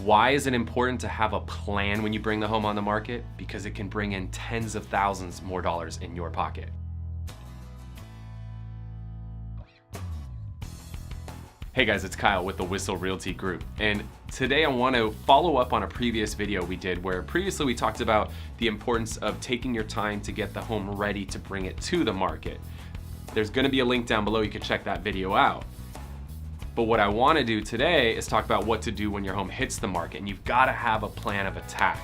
Why is it important to have a plan when you bring the home on the market? Because it can bring in tens of thousands more dollars in your pocket. Hey guys, it's Kyle with the Whissel Realty Group, and today I want to follow up on a previous video we did where previously we talked about the importance of taking your time to get the home ready to bring it to the market. There's going to be a link down below, you can check that video out. But what I want to do today is talk about what to do when your home hits the market, and you've got to have a plan of attack.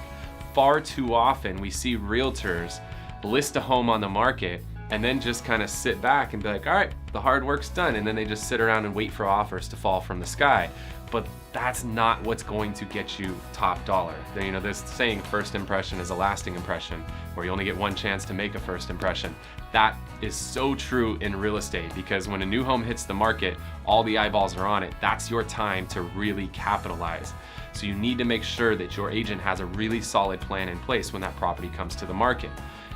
Far too often we see realtors list a home on the market and then just kind of sit back and be like, all right, the hard work's done. And then they just sit around and wait for offers to fall from the sky. But that's not what's going to get you top dollar. You know, this saying, first impression is a lasting impression, where you only get one chance to make a first impression. That is so true in real estate, because when a new home hits the market, all the eyeballs are on it. That's your time to really capitalize. So you need to make sure that your agent has a really solid plan in place when that property comes to the market.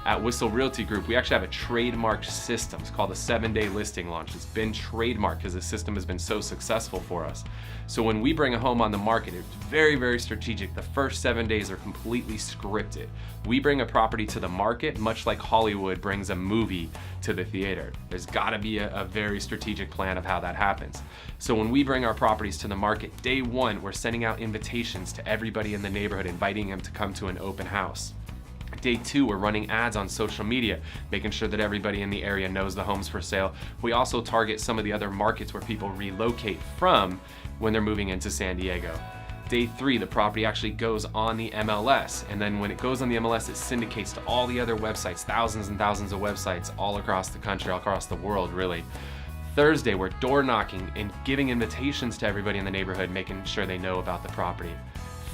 At Whissel Realty Group, we actually have a trademarked system. It's called the 7-day listing launch. It's been trademarked because the system has been so successful for us. So when we bring a home on the market, it's very, very strategic. The first 7 days are completely scripted. We bring a property to the market much like Hollywood brings a movie to the theater. There's gotta be a very strategic plan of how that happens. So when we bring our properties to the market, day one, we're sending out invitations to everybody in the neighborhood, inviting them to come to an open house. Day two, we're running ads on social media, making sure that everybody in the area knows the home's for sale. We also target some of the other markets where people relocate from when they're moving into San Diego. Day three, the property actually goes on the MLS, and then when it goes on the MLS, it syndicates to all the other websites, thousands and thousands of websites all across the country, all across the world, really. Thursday, we're door knocking and giving invitations to everybody in the neighborhood, making sure they know about the property.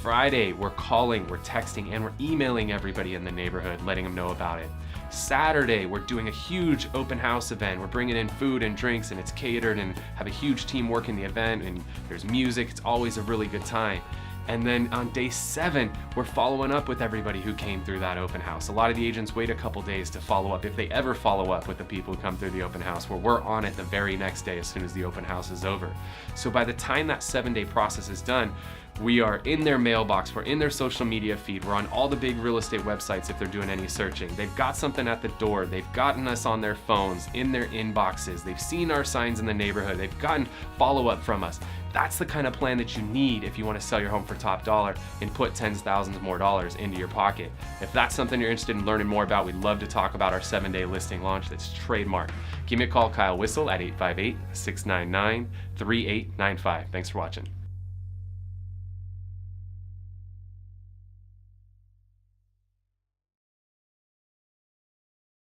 Friday, we're calling, we're texting, and we're emailing everybody in the neighborhood, letting them know about it. Saturday, we're doing a huge open house event. We're bringing in food and drinks, and it's catered, and have a huge team working the event, and there's music. It's always a really good time. And then on day 7, we're following up with everybody who came through that open house. A lot of the agents wait a couple days to follow up, if they ever follow up with the people who come through the open house, where we're on it the very next day as soon as the open house is over. So by the time that 7-day process is done, we are in their mailbox, we're in their social media feed, we're on all the big real estate websites if they're doing any searching. They've got something at the door, they've gotten us on their phones, in their inboxes, they've seen our signs in the neighborhood, they've gotten follow-up from us. That's the kind of plan that you need if you want to sell your home for top dollar and put tens of thousands more dollars into your pocket. If that's something you're interested in learning more about, we'd love to talk about our 7-day listing launch that's trademarked. Give me a call, Kyle Whissel, at 858-699-3895. Thanks for watching.